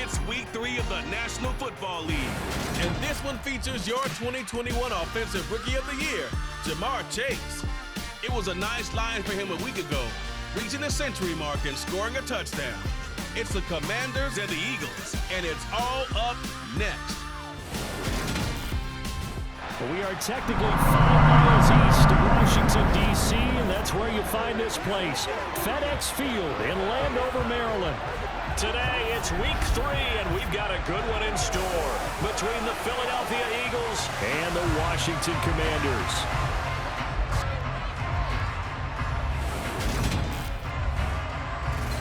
It's week 3 of the National Football League, and this one features your 2021 Offensive Rookie of the Year, Jamar Chase. It was a nice line for him a week ago, reaching the century mark and scoring a touchdown. It's the Commanders and the Eagles, and it's all up next. We are technically 5 miles east of Washington, D.C., and that's where you find this place, FedEx Field in Landover, Maryland. Today, it's week 3, and we've got a good one in store between the Philadelphia Eagles and the Washington Commanders.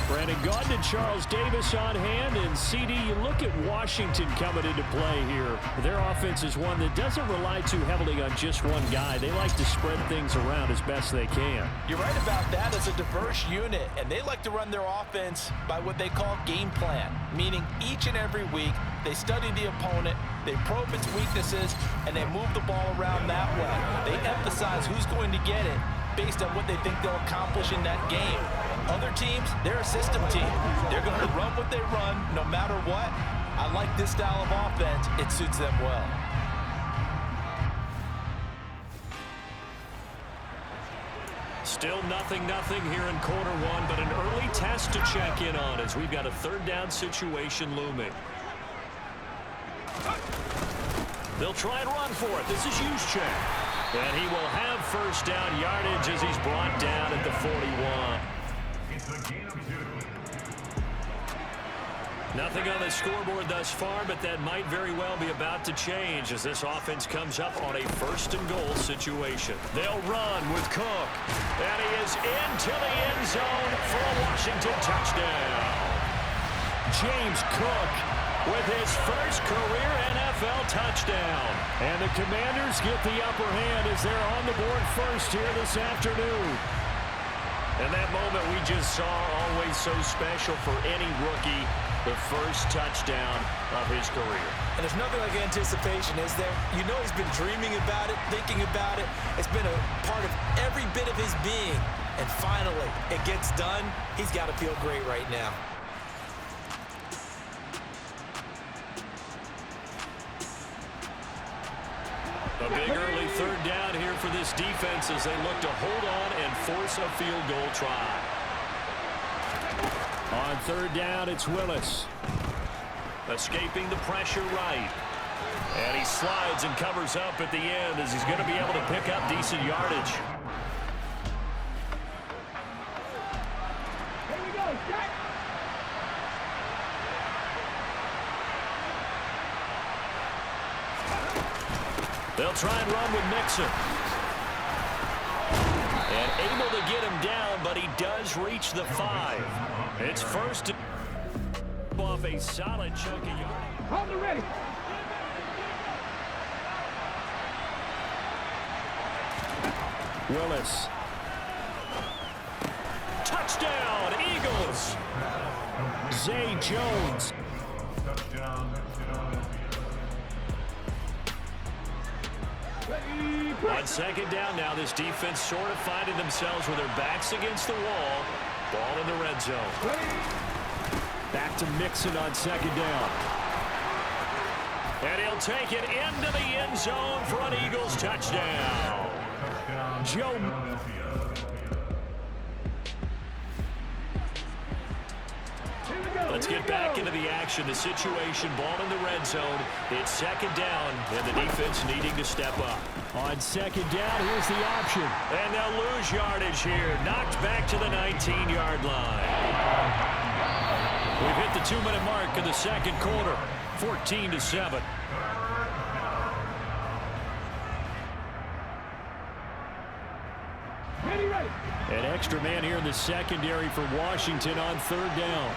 Brandon Gaudin and Charles Davis on hand, and CD, you look at Washington coming into play here. Their offense is one that doesn't rely too heavily on just one guy. They like to spread things around as best they can. You're right about that. As a diverse unit, and they like to run their offense by what they call game plan, meaning each and every week they study the opponent, they probe its weaknesses, and they move the ball around that way. They emphasize who's going to get it based on what they think they'll accomplish in that game. Other teams, they're a system team. They're going to run what they run no matter what. I like this style of offense. It suits them well. Still 0-0 here in quarter 1, but an early test to check in on as we've got a third down situation looming. They'll try and run for it. This is Juszczyk. And he will have first down yardage as he's brought down at the 41. Nothing on the scoreboard thus far, but that might very well be about to change as this offense comes up on a first-and-goal situation. They'll run with Cook, and he is into the end zone for a Washington touchdown. James Cook with his first career NFL touchdown. And the Commanders get the upper hand as they're on the board first here this afternoon. And that moment we just saw, always so special for any rookie, the first touchdown of his career. And there's nothing like anticipation, is there? You know he's been dreaming about it, thinking about it. It's been a part of every bit of his being. And finally, it gets done. He's got to feel great right now. A big early third down here for this defense as they look to hold on and force a field goal try. On third down, it's Willis. Escaping the pressure right. And he slides and covers up at the end as he's going to be able to pick up decent yardage. Here we go, Jack. They'll try and run with Mixon. And able to get him down, but he does reach the 5. It's first off a solid chunk of yardage. Hold it ready. Willis. Touchdown, Eagles. Zay Jones. On second down now, this defense sort of finding themselves with their backs against the wall. Ball in the red zone. Back to Mixon on second down. And he'll take it into the end zone for an Eagles touchdown. Joe. Let's get back into the action. The situation, ball in the red zone. It's second down, and the defense needing to step up. On second down, here's the option. And they'll lose yardage here. Knocked back to the 19-yard line. We've hit the 2-minute mark of the second quarter. 14-7. Ready. An extra man here in the secondary for Washington on third down.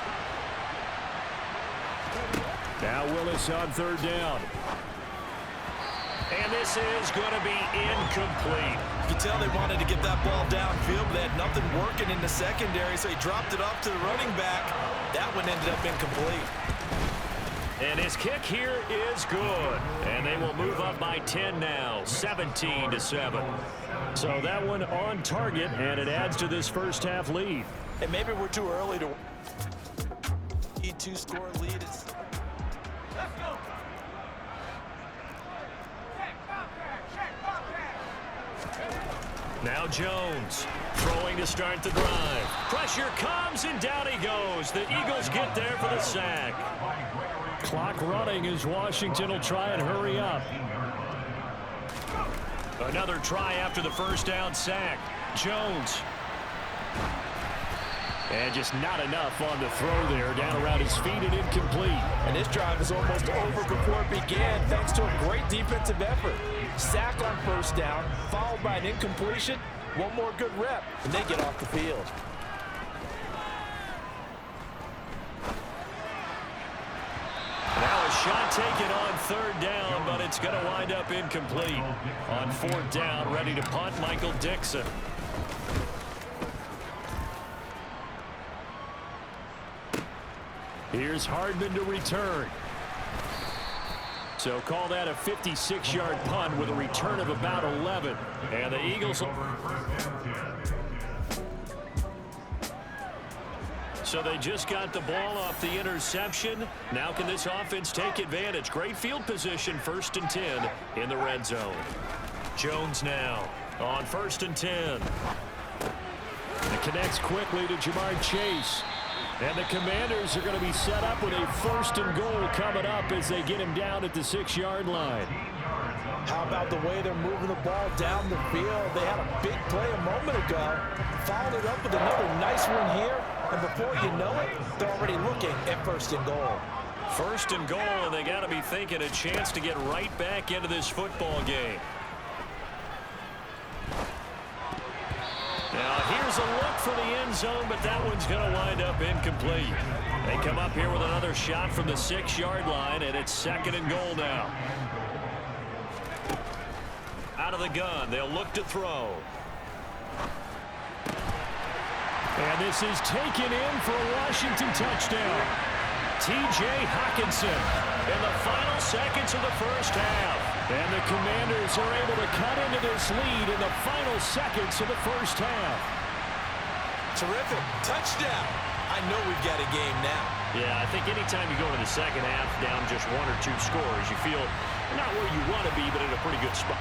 Now Willis on third down. And this is going to be incomplete. You can tell they wanted to get that ball downfield, but they had nothing working in the secondary, so he dropped it off to the running back. That one ended up incomplete. And his kick here is good. And they will move up by 10 now, 17-7. So that one on target, and it adds to this first half lead. And maybe we're too early to... 2-score lead is... Now Jones throwing to start the drive. Pressure comes, and down he goes. The Eagles get there for the sack. Clock running as Washington will try and hurry up. Another try after the first down sack. Jones. And just not enough on the throw there. Down around his feet and incomplete. And this drive is almost over before it began thanks to a great defensive effort. Sack on first down, followed by an incompletion. One more good rep, and they get off the field. Now a shot taken on third down, but it's going to wind up incomplete. On fourth down, ready to punt, Michael Dixon. Here's Hardman to return. So call that a 56-yard punt with a return of about 11. And the Eagles... So they just got the ball off the interception. Now can this offense take advantage? Great field position, 1st and 10 in the red zone. Jones now on 1st and 10. It connects quickly to Jamar Chase. And the Commanders are going to be set up with a 1st and goal coming up as they get him down at the 6-yard line. How about the way they're moving the ball down the field? They had a big play a moment ago. Followed it up with another nice one here. And before you know it, they're already looking at 1st and goal. 1st and goal, and they got to be thinking a chance to get right back into this football game. Now here's a look for the end zone, but that one's going to wind up incomplete. They come up here with another shot from the 6-yard line, and it's 2nd and goal now. Out of the gun, they'll look to throw. And this is taken in for a Washington touchdown. T.J. Hockenson in the final seconds of the first half. And the Commanders are able to cut into this lead in the final seconds of the first half. Terrific. Touchdown. I know we've got a game now. Yeah, I think anytime you go into the second half down just 1 or 2 scores, you feel not where you want to be, but in a pretty good spot.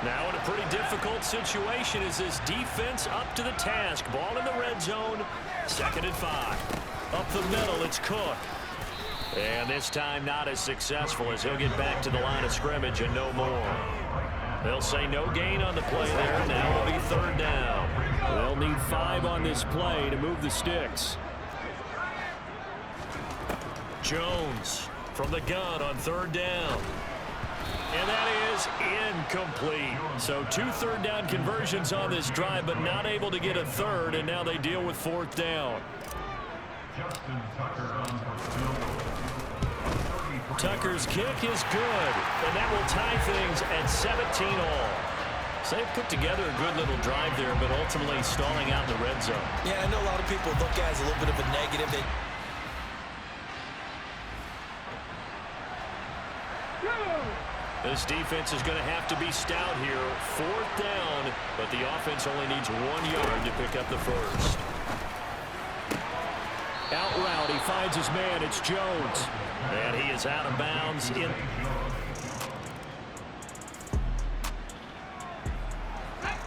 Now in a pretty difficult situation is this defense up to the task. Ball in the red zone, 2nd and 5. Up the middle, it's Cook. And this time not as successful as he'll get back to the line of scrimmage and no more. They'll say no gain on the play there. Now it'll be 3rd down. They'll need 5 on this play to move the sticks. Jones from the gun on 3rd down. And that is incomplete. So 2 3rd down conversions on this drive, but not able to get a 3rd, and now they deal with 4th down. Tucker's kick is good, and that will tie things at 17 all. So they've put together a good little drive there, but ultimately stalling out in the red zone. Yeah, I know a lot of people look at it as a little bit of a negative. This defense is going to have to be stout here. 4th down, but the offense only needs 1 yard to pick up the first. Out route, he finds his man. It's Jones. And he is out of bounds.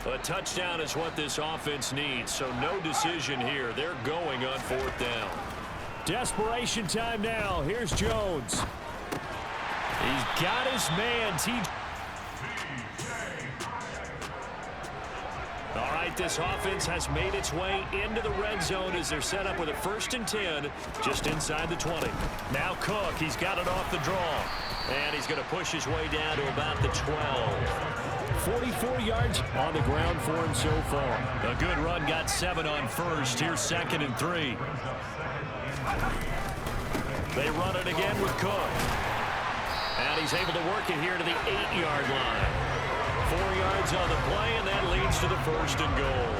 A touchdown is what this offense needs, so no decision here. They're going on 4th down. Desperation time now. Here's Jones. He's got his man, TJ. All right, this offense has made its way into the red zone as they're set up with a 1st and 10 just inside the 20. Now Cook, he's got it off the draw. And he's going to push his way down to about the 12. 44 yards on the ground for him so far. A good run, got 7 on first. Here's 2nd and 3. They run it again with Cook. And he's able to work it here to the 8-yard line. 4 yards on the play, and that leads to the 1st and goal.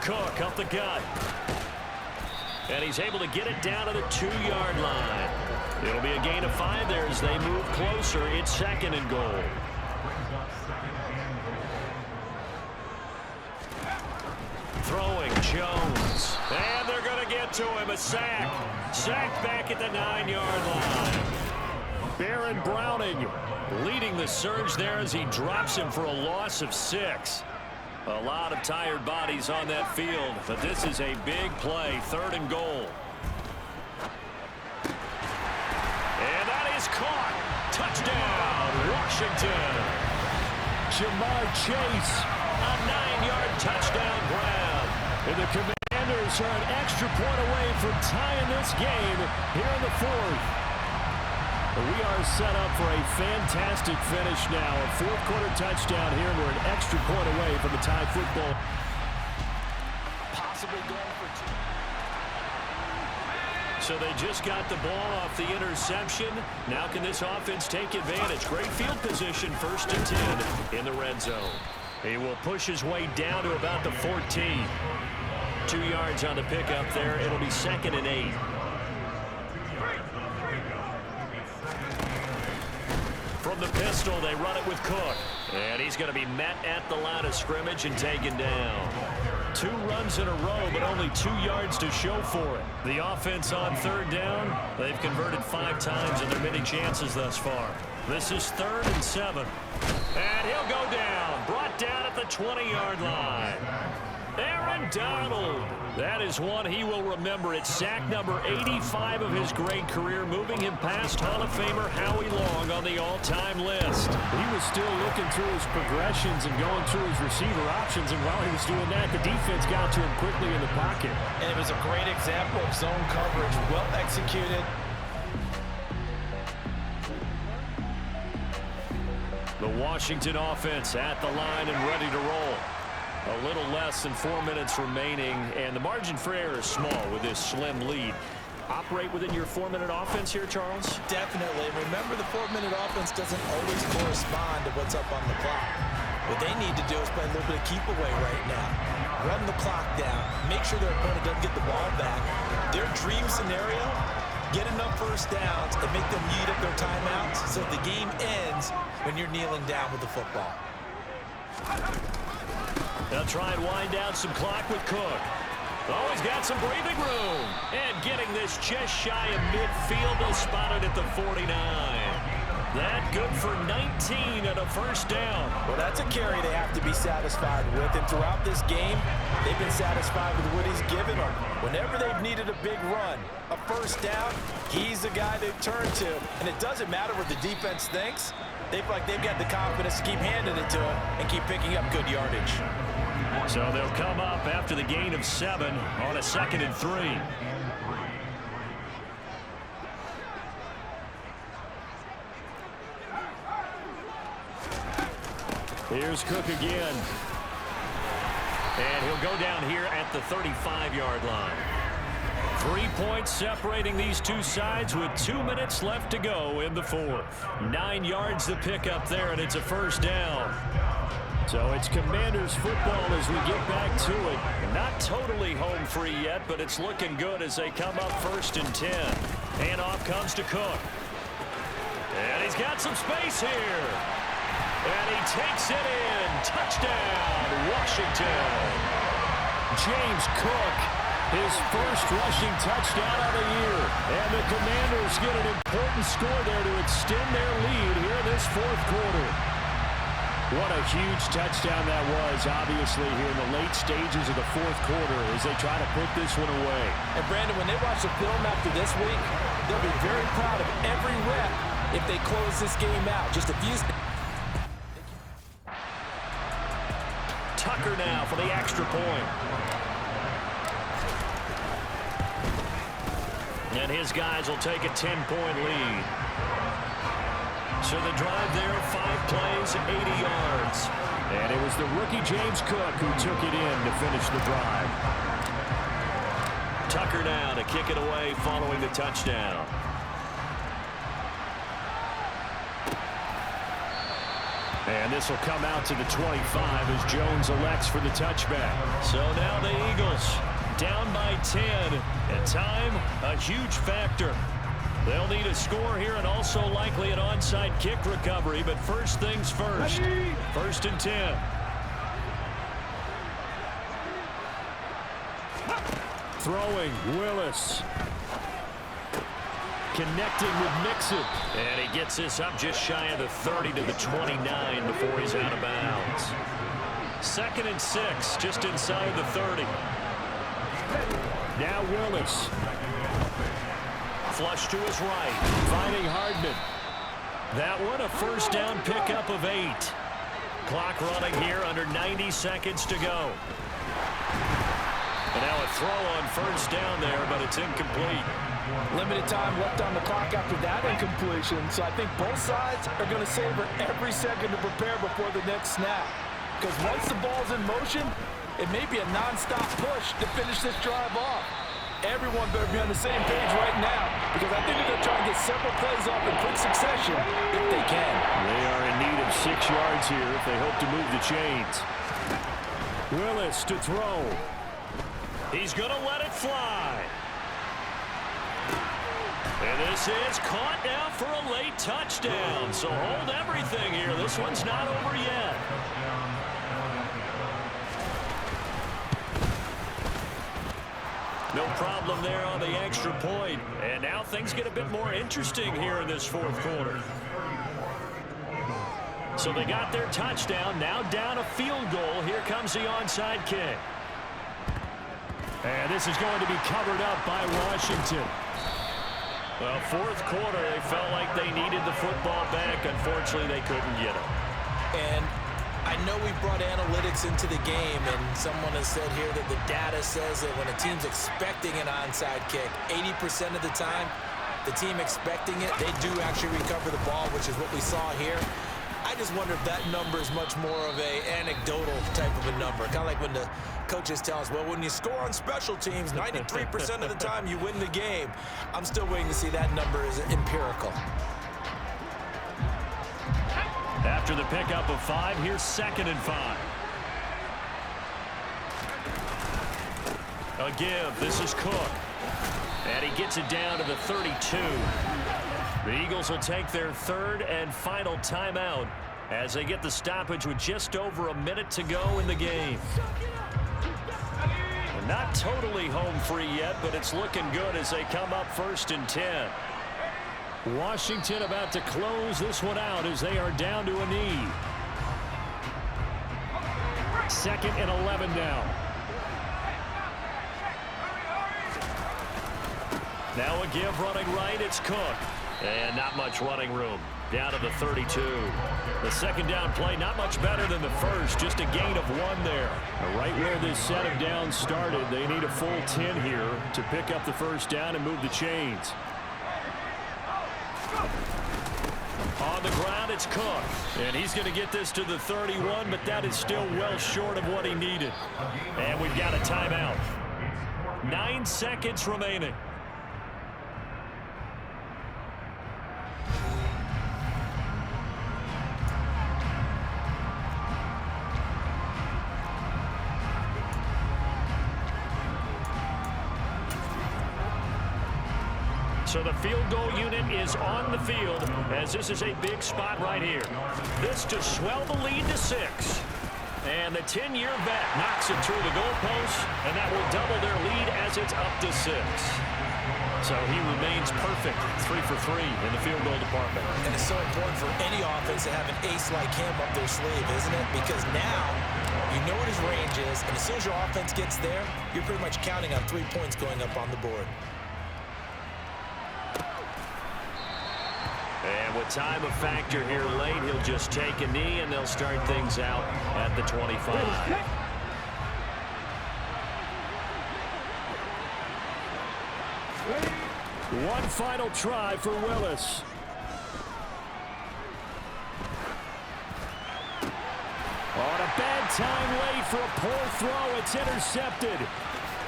Cook up the gut. And he's able to get it down to the 2-yard line. It'll be a gain of 5 there as they move closer. It's 2nd and goal. it to him, a sack. Sacked back at the 9-yard line. Baron Browning leading the surge there as he drops him for a loss of 6. A lot of tired bodies on that field, but this is a big play, 3rd and goal. And that is caught. Touchdown, Washington. Jamar Chase, a 9-yard touchdown grab. And the Commanders are an extra point away from tying this game here in the 4th. We are set up for a fantastic finish now. A 4th-quarter touchdown here, and we're an extra point away from the tie football. Possibly going for 2. So they just got the ball off the interception. Now can this offense take advantage? Great field position, 1st and 10 in the red zone. He will push his way down to about the 14. 2 yards on the pickup there. It'll be 2nd and 8. From the pistol, they run it with Cook. And he's going to be met at the line of scrimmage and taken down. 2 runs in a row, but only 2 yards to show for it. The offense on 3rd down, they've converted 5 times in their many chances thus far. This is 3rd and 7. And he'll go down. Brought down at the 20-yard line. Aaron Donald. That is one he will remember. It's sack number 85 of his great career, moving him past Hall of Famer Howie Long on the all-time list. He was still looking through his progressions and going through his receiver options, and while he was doing that, the defense got to him quickly in the pocket. And it was a great example of zone coverage, well executed. The Washington offense at the line and ready to roll. A little less than 4 minutes remaining, and the margin for error is small with this slim lead. Operate within your 4-minute offense here, Charles? Definitely. Remember, the 4-minute offense doesn't always correspond to what's up on the clock. What they need to do is play a little bit of keep away right now. Run the clock down. Make sure their opponent doesn't get the ball back. Their dream scenario, get enough 1st downs and make them eat up their timeouts so the game ends when you're kneeling down with the football. They'll try and wind down some clock with Cook. Oh, he's got some breathing room. And getting this just shy of midfield, they'll spot it at the 49. That good for 19 and a 1st down. Well, that's a carry they have to be satisfied with. And throughout this game, they've been satisfied with what he's given them. Whenever they've needed a big run, a 1st down, he's the guy they turn to. And it doesn't matter what the defense thinks. They've got the confidence to keep handing it to him and keep picking up good yardage. So they'll come up after the gain of 7 on a 2nd and 3. Here's Cook again. And he'll go down here at the 35-yard line. 3 points separating these two sides with 2 minutes left to go in the 4th. 9 yards to pick up there, and it's a 1st down. So it's Commanders football as we get back to it. Not totally home free yet, but it's looking good as they come up 1st and 10. Handoff comes to Cook. And he's got some space here. And he takes it in. Touchdown, Washington. James Cook, his 1st rushing touchdown of the year. And the Commanders get an important score there to extend their lead here in this 4th quarter. What a huge touchdown that was, obviously, here in the late stages of the 4th quarter as they try to put this one away. And, Brandon, when they watch the film after this week, they'll be very proud of every rep if they close this game out. Just a few. Tucker now for the extra point. And his guys will take a 10-point lead. So the drive there, 5 plays, 80 yards. And it was the rookie James Cook who took it in to finish the drive. Tucker now to kick it away following the touchdown. And this will come out to the 25 as Jones elects for the touchback. So now the Eagles down by 10. And time, a huge factor. They'll need a score here and also likely an onside kick recovery. But first things first. 1st and 10. Throwing, Willis. Connecting with Mixon. And he gets this up just shy of the 30 to the 29 before he's out of bounds. 2nd and 6, just inside the 30. Now Willis. Flush to his right. Finding Hardman. That one a first down pickup of 8. Clock running here under 90 seconds to go. And now a throw on first down there, but it's incomplete. Limited time left on the clock after that incompletion, so I think both sides are going to savor every second to prepare before the next snap. Because once the ball's in motion, it may be a non-stop push to finish this drive off. Everyone better be on the same page right now, because I think they're going to try and get several plays off in quick succession if they can. They are in need of 6 yards here if they hope to move the chains. Willis to throw. He's going to let it fly. And this is caught now for a late touchdown. So hold everything here. This one's not over yet. No problem there on the extra point. And now things get a bit more interesting here in this 4th quarter. So they got their touchdown. Now down a field goal. Here comes the onside kick. And this is going to be covered up by Washington. Well, 4th quarter, they felt like they needed the football back. Unfortunately, they couldn't get it. And I know we brought analytics into the game, and someone has said here that the data says that when a team's expecting an onside kick, 80% of the time, the team expecting it, they do actually recover the ball, which is what we saw here. I just wonder if that number is much more of a anecdotal type of a number. Kind of like when the coaches tell us, well, when you score on special teams, 93% of the time you win the game. I'm still waiting to see that number is empirical. After the pickup of 5, here's 2nd and 5. A give. This is Cook. And he gets it down to the 32. The Eagles will take their 3rd and final timeout as they get the stoppage with just over a minute to go in the game. Not totally home free yet, but it's looking good as they come up 1st and 10. Washington about to close this one out as they are down to a knee. 2nd and 11 now. Now a give running right. It's Cook. And not much running room. Down to the 32. The 2nd down play, not much better than the first. Just a gain of 1 there. Right where this set of downs started, they need a full 10 here to pick up the 1st down and move the chains. On the ground, it's Cook. And he's going to get this to the 31, but that is still well short of what he needed. And we've got a timeout. 9 seconds remaining. So the field goal unit is on the field as this is a big spot right here. This to swell the lead to 6. And the 10-year vet knocks it through the goalpost, and that will double their lead as it's up to 6. So he remains perfect, 3 for 3 in the field goal department. And it's so important for any offense to have an ace like him up their sleeve, isn't it? Because now you know what his range is, and as soon as your offense gets there, you're pretty much counting on 3 points going up on the board. And with time a factor here late, he'll just take a knee, and they'll start things out at the 25. One final try for Willis. On a bad time late for a poor throw. It's intercepted.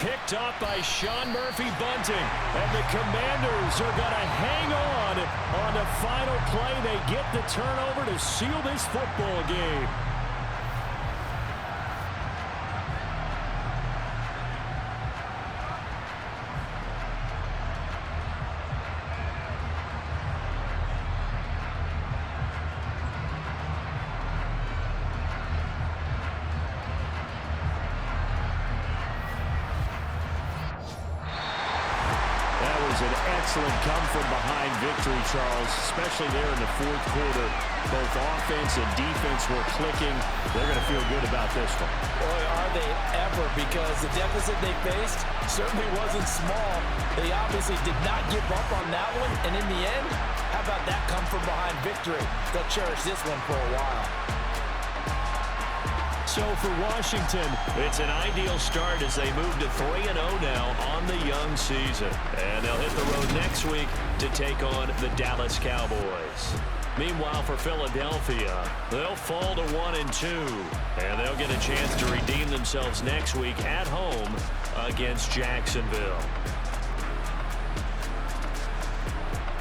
Picked off by Sean Murphy-Bunting. And the Commanders are going to hang on the final play. They get the turnover to seal this football game. was an excellent come-from-behind victory, Charles, especially there in the fourth quarter. Both offense and defense were clicking. They're going to feel good about this one. Boy, are they ever, because the deficit they faced certainly wasn't small. They obviously did not give up on that one, and in the end, how about that come-from-behind victory? They'll cherish this one for a while. So for Washington, it's an ideal start as they move to 3-0 now on the young season. And they'll hit the road next week to take on the Dallas Cowboys. Meanwhile, for Philadelphia, they'll fall to 1-2, and they'll get a chance to redeem themselves next week at home against Jacksonville.